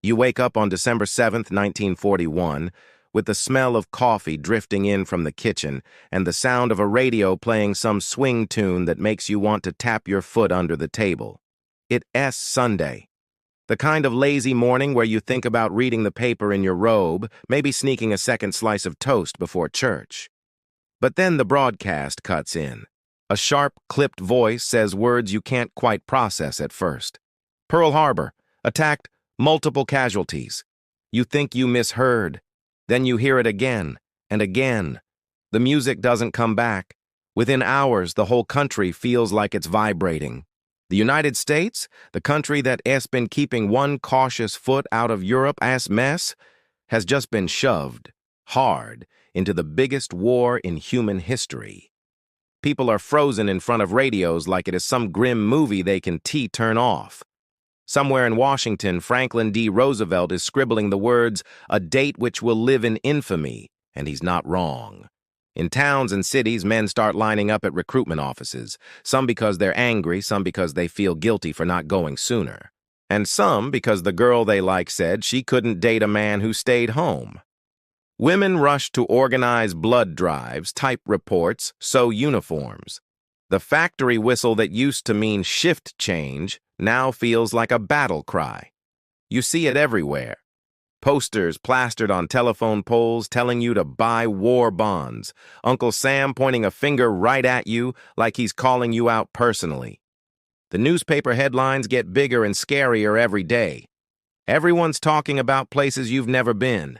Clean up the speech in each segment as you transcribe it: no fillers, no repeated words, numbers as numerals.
You wake up on December 7th, 1941, with the smell of coffee drifting in from the kitchen and the sound of a radio playing some swing tune that makes you want to tap your foot under the table. It's Sunday. The kind of lazy morning where you think about reading the paper in your robe, maybe sneaking a second slice of toast before church. But then the broadcast cuts in. A sharp, clipped voice says words you can't quite process at first. Pearl Harbor, attacked, multiple casualties. You think you misheard. Then you hear it again and again. The music doesn't come back. Within hours, the whole country feels like it's vibrating. The United States, the country that has been keeping one cautious foot out of Europe's mess, has just been shoved, hard, into the biggest war in human history. People are frozen in front of radios like it is some grim movie they can turn off. Somewhere in Washington, Franklin D. Roosevelt is scribbling the words, "A date which will live in infamy," and he's not wrong. In towns and cities, men start lining up at recruitment offices, some because they're angry, some because they feel guilty for not going sooner, and some because the girl they like said she couldn't date a man who stayed home. Women rush to organize blood drives, type reports, sew uniforms. The factory whistle that used to mean shift change now feels like a battle cry. You see it everywhere. Posters plastered on telephone poles telling you to buy war bonds. Uncle Sam pointing a finger right at you like he's calling you out personally. The newspaper headlines get bigger and scarier every day. Everyone's talking about places you've never been.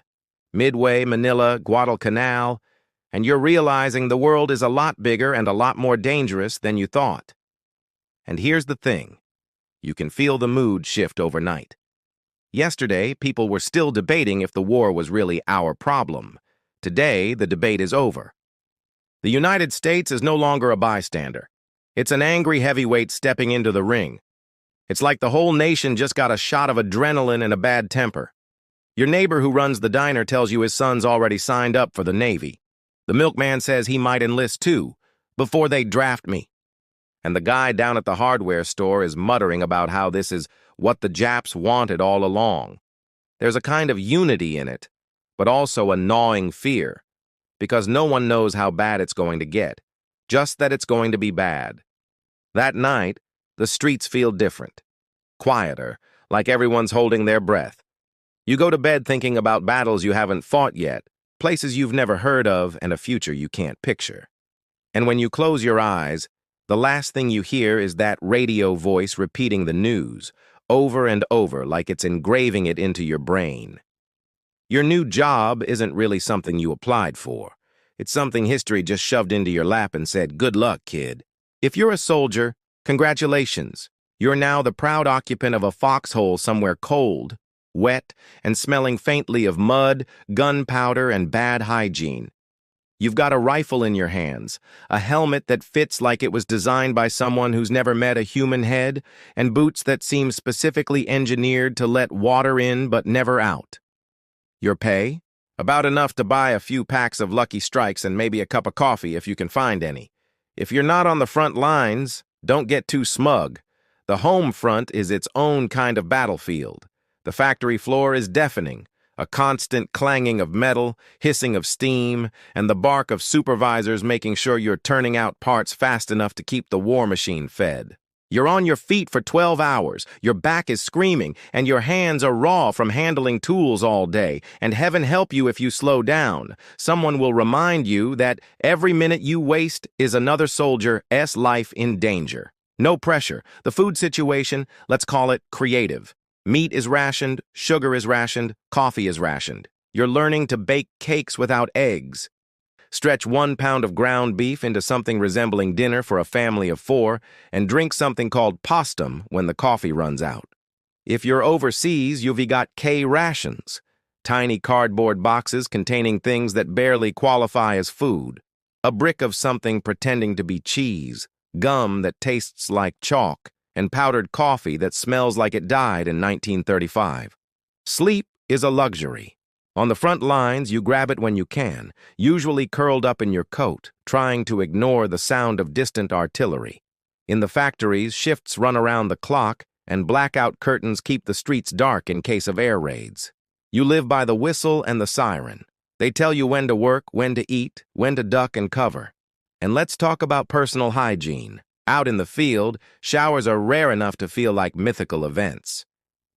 Midway, Manila, Guadalcanal, and you're realizing the world is a lot bigger and a lot more dangerous than you thought. And here's the thing. You can feel the mood shift overnight. Yesterday, people were still debating if the war was really our problem. Today, the debate is over. The United States is no longer a bystander. It's an angry heavyweight stepping into the ring. It's like the whole nation just got a shot of adrenaline and a bad temper. Your neighbor who runs the diner tells you his son's already signed up for the Navy. The milkman says he might enlist too, before they draft me. And the guy down at the hardware store is muttering about how this is what the Japs wanted all along. There's a kind of unity in it, but also a gnawing fear, because no one knows how bad it's going to get, just that it's going to be bad. That night, the streets feel different, quieter, like everyone's holding their breath. You go to bed thinking about battles you haven't fought yet, places you've never heard of, and a future you can't picture. And when you close your eyes, the last thing you hear is that radio voice repeating the news, over and over like it's engraving it into your brain. Your new job isn't really something you applied for. It's something history just shoved into your lap and said, "Good luck, kid." If you're a soldier, congratulations. You're now the proud occupant of a foxhole somewhere cold, wet, and smelling faintly of mud, gunpowder, and bad hygiene. You've got a rifle in your hands, a helmet that fits like it was designed by someone who's never met a human head, and boots that seem specifically engineered to let water in but never out. Your pay? About enough to buy a few packs of Lucky Strikes and maybe a cup of coffee if you can find any. If you're not on the front lines, don't get too smug. The home front is its own kind of battlefield. The factory floor is deafening. A constant clanging of metal, hissing of steam, and the bark of supervisors making sure you're turning out parts fast enough to keep the war machine fed. You're on your feet for 12 hours, your back is screaming, and your hands are raw from handling tools all day, and heaven help you if you slow down. Someone will remind you that every minute you waste is another soldier's life in danger. No pressure. The food situation, let's call it creative. Meat is rationed, sugar is rationed, coffee is rationed. You're learning to bake cakes without eggs. Stretch 1 pound of ground beef into something resembling dinner for a family of 4, and drink something called postum when the coffee runs out. If you're overseas, you've got K rations, tiny cardboard boxes containing things that barely qualify as food, a brick of something pretending to be cheese, gum that tastes like chalk, and powdered coffee that smells like it died in 1935. Sleep is a luxury. On the front lines, you grab it when you can, usually curled up in your coat, trying to ignore the sound of distant artillery. In the factories, shifts run around the clock, and blackout curtains keep the streets dark in case of air raids. You live by the whistle and the siren. They tell you when to work, when to eat, when to duck and cover. And let's talk about personal hygiene. Out in the field, showers are rare enough to feel like mythical events.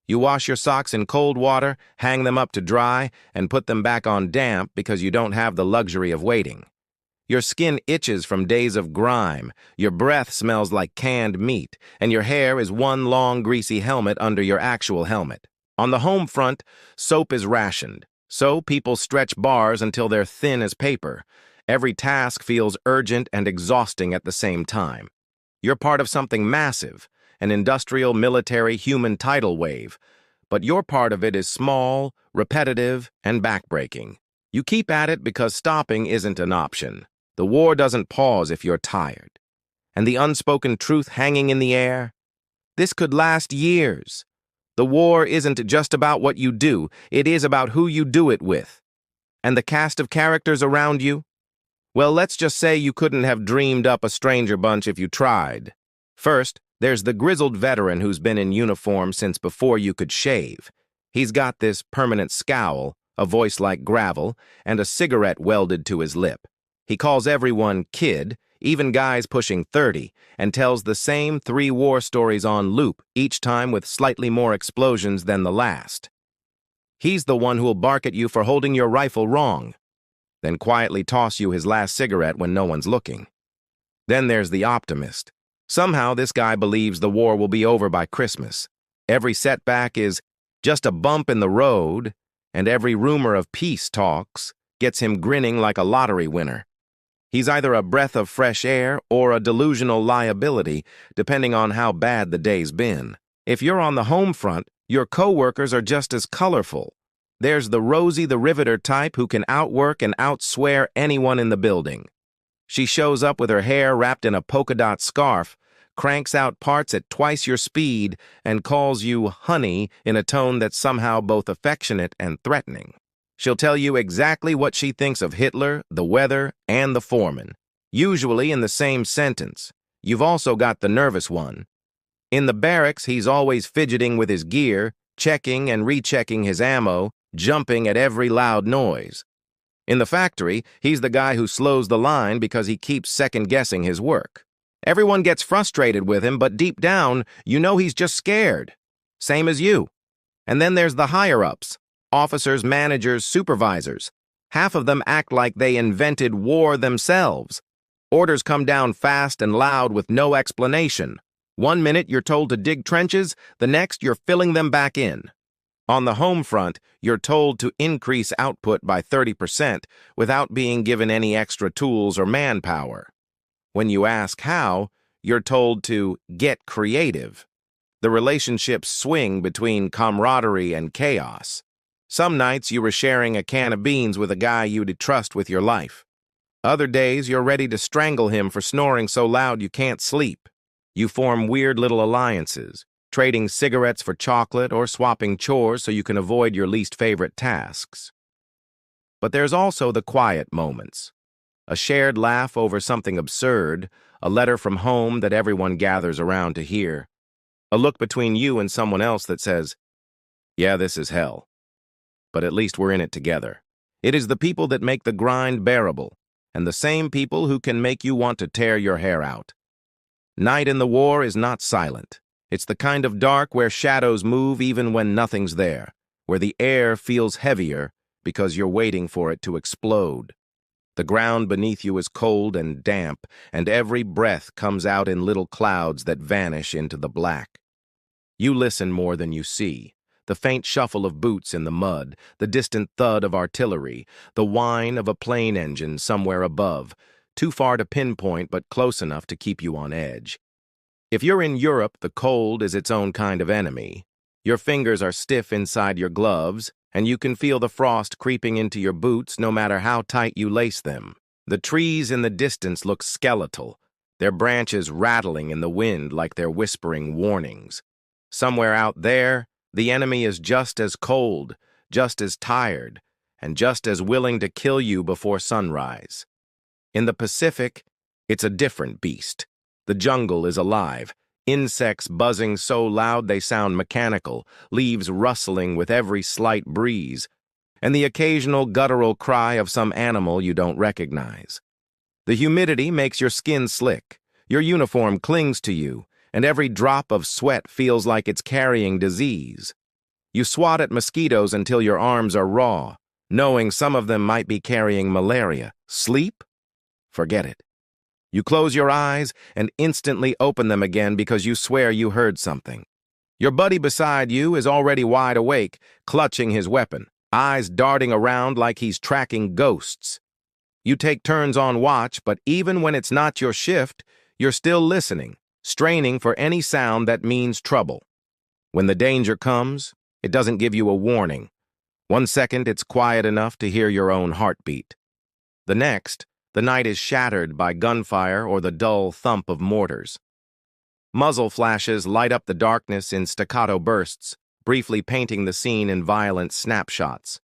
You wash your socks in cold water, hang them up to dry, and put them back on damp because you don't have the luxury of waiting. Your skin itches from days of grime, your breath smells like canned meat, and your hair is one long greasy helmet under your actual helmet. On the home front, soap is rationed, so people stretch bars until they're thin as paper. Every task feels urgent and exhausting at the same time. You're part of something massive, an industrial, military, human tidal wave, but your part of it is small, repetitive, and backbreaking. You keep at it because stopping isn't an option. The war doesn't pause if you're tired. And the unspoken truth hanging in the air? This could last years. The war isn't just about what you do, it is about who you do it with. And the cast of characters around you? Well, let's just say you couldn't have dreamed up a stranger bunch if you tried. First, there's the grizzled veteran who's been in uniform since before you could shave. He's got this permanent scowl, a voice like gravel, and a cigarette welded to his lip. He calls everyone kid, even guys pushing 30, and tells the same 3 war stories on loop, each time with slightly more explosions than the last. He's the one who'll bark at you for holding your rifle wrong, then quietly toss you his last cigarette when no one's looking. Then there's the optimist. Somehow this guy believes the war will be over by Christmas. Every setback is just a bump in the road, and every rumor of peace talks gets him grinning like a lottery winner. He's either a breath of fresh air or a delusional liability, depending on how bad the day's been. If you're on the home front, your coworkers are just as colorful. There's the Rosie the Riveter type who can outwork and outswear anyone in the building. She shows up with her hair wrapped in a polka dot scarf, cranks out parts at twice your speed, and calls you honey in a tone that's somehow both affectionate and threatening. She'll tell you exactly what she thinks of Hitler, the weather, and the foreman, usually in the same sentence. You've also got the nervous one. In the barracks, he's always fidgeting with his gear, checking and rechecking his ammo, jumping at every loud noise. In the factory, he's the guy who slows the line because he keeps second-guessing his work. Everyone gets frustrated with him, but deep down, you know he's just scared. Same as you. And then there's the higher-ups. Officers, managers, supervisors. Half of them act like they invented war themselves. Orders come down fast and loud with no explanation. One minute you're told to dig trenches, the next you're filling them back in. On the home front, you're told to increase output by 30% without being given any extra tools or manpower. When you ask how, you're told to get creative. The relationships swing between camaraderie and chaos. Some nights you were sharing a can of beans with a guy you'd trust with your life. Other days you're ready to strangle him for snoring so loud you can't sleep. You form weird little alliances, trading cigarettes for chocolate or swapping chores so you can avoid your least favorite tasks. But there's also the quiet moments. A shared laugh over something absurd, a letter from home that everyone gathers around to hear. A look between you and someone else that says, "Yeah, this is hell. But at least we're in it together." It is the people that make the grind bearable, and the same people who can make you want to tear your hair out. Night in the war is not silent. It's the kind of dark where shadows move even when nothing's there, where the air feels heavier because you're waiting for it to explode. The ground beneath you is cold and damp, and every breath comes out in little clouds that vanish into the black. You listen more than you see. The faint shuffle of boots in the mud, the distant thud of artillery, the whine of a plane engine somewhere above, too far to pinpoint but close enough to keep you on edge. If you're in Europe, the cold is its own kind of enemy. Your fingers are stiff inside your gloves, and you can feel the frost creeping into your boots no matter how tight you lace them. The trees in the distance look skeletal, their branches rattling in the wind like they're whispering warnings. Somewhere out there, the enemy is just as cold, just as tired, and just as willing to kill you before sunrise. In the Pacific, it's a different beast. The jungle is alive. Insects buzzing so loud they sound mechanical, leaves rustling with every slight breeze, and the occasional guttural cry of some animal you don't recognize. The humidity makes your skin slick, your uniform clings to you, and every drop of sweat feels like it's carrying disease. You swat at mosquitoes until your arms are raw, knowing some of them might be carrying malaria. Sleep? Forget it. You close your eyes and instantly open them again because you swear you heard something. Your buddy beside you is already wide awake, clutching his weapon, eyes darting around like he's tracking ghosts. You take turns on watch, but even when it's not your shift, you're still listening, straining for any sound that means trouble. When the danger comes, it doesn't give you a warning. 1 second, it's quiet enough to hear your own heartbeat. The next, the night is shattered by gunfire or the dull thump of mortars. Muzzle flashes light up the darkness in staccato bursts, briefly painting the scene in violent snapshots.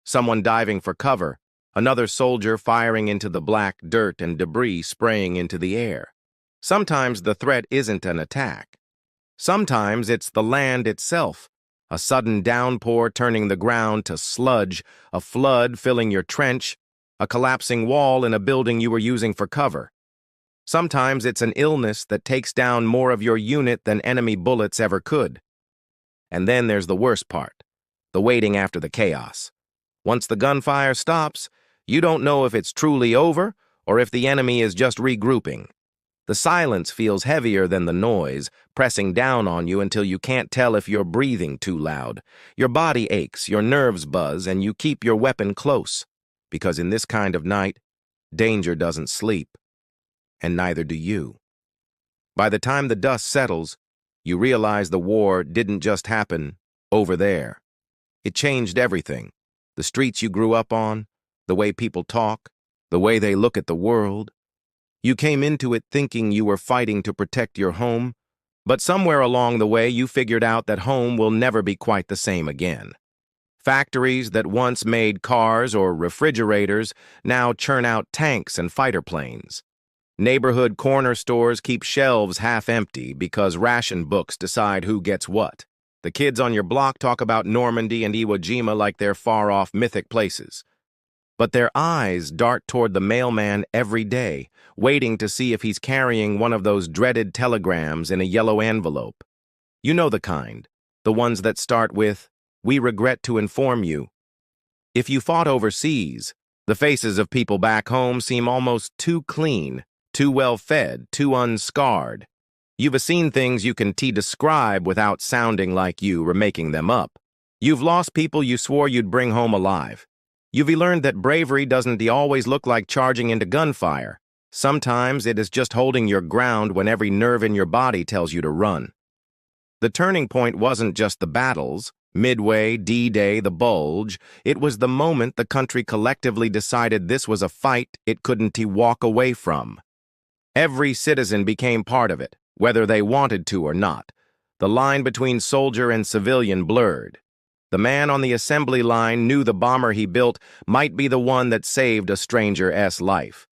Someone diving for cover, another soldier firing into the black dirt and debris spraying into the air. Sometimes the threat isn't an attack. Sometimes it's the land itself, a sudden downpour turning the ground to sludge, a flood filling your trench, a collapsing wall in a building you were using for cover. Sometimes it's an illness that takes down more of your unit than enemy bullets ever could. And then there's the worst part, the waiting after the chaos. Once the gunfire stops, you don't know if it's truly over or if the enemy is just regrouping. The silence feels heavier than the noise, pressing down on you until you can't tell if you're breathing too loud. Your body aches, your nerves buzz, and you keep your weapon close. Because in this kind of night, danger doesn't sleep, and neither do you. By the time the dust settles, you realize the war didn't just happen over there. It changed everything. The streets you grew up on, the way people talk, the way they look at the world. You came into it thinking you were fighting to protect your home, but somewhere along the way you figured out that home will never be quite the same again. Factories that once made cars or refrigerators now churn out tanks and fighter planes. Neighborhood corner stores keep shelves half empty because ration books decide who gets what. The kids on your block talk about Normandy and Iwo Jima like they're far-off mythic places. But their eyes dart toward the mailman every day, waiting to see if he's carrying one of those dreaded telegrams in a yellow envelope. You know the kind, the ones that start with, "We regret to inform you." If you fought overseas, the faces of people back home seem almost too clean, too well-fed, too unscarred. You've seen things you can describe without sounding like you or making them up. You've lost people you swore you'd bring home alive. You've learned that bravery doesn't always look like charging into gunfire. Sometimes it is just holding your ground when every nerve in your body tells you to run. The turning point wasn't just the battles, Midway, D-Day, the Bulge. It was the moment the country collectively decided this was a fight it couldn't walk away from. Every citizen became part of it, whether they wanted to or not. The line between soldier and civilian blurred. The man on the assembly line knew the bomber he built might be the one that saved a stranger's life.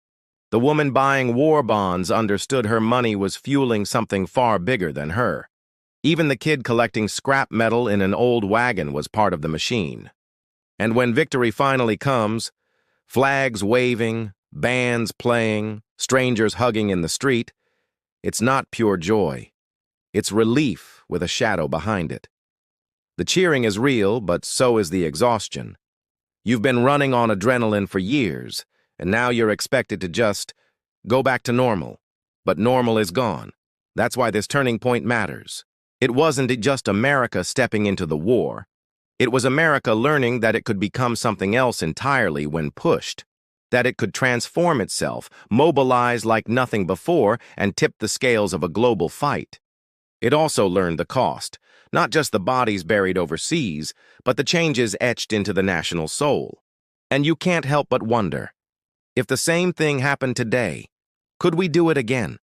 The woman buying war bonds understood her money was fueling something far bigger than her. Even the kid collecting scrap metal in an old wagon was part of the machine. And when victory finally comes, flags waving, bands playing, strangers hugging in the street, it's not pure joy. It's relief with a shadow behind it. The cheering is real, but so is the exhaustion. You've been running on adrenaline for years, and now you're expected to just go back to normal. But normal is gone. That's why this turning point matters. It wasn't just America stepping into the war. It was America learning that it could become something else entirely when pushed, that it could transform itself, mobilize like nothing before, and tip the scales of a global fight. It also learned the cost, not just the bodies buried overseas, but the changes etched into the national soul. And you can't help but wonder, if the same thing happened today, could we do it again?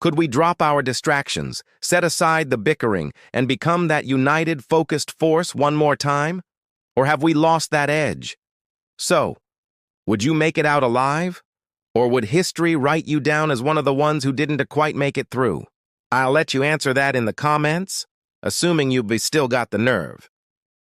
Could we drop our distractions, set aside the bickering, and become that united, focused force one more time? Or have we lost that edge? So, would you make it out alive? Or would history write you down as one of the ones who didn't quite make it through? I'll let you answer that in the comments, assuming you've still got the nerve.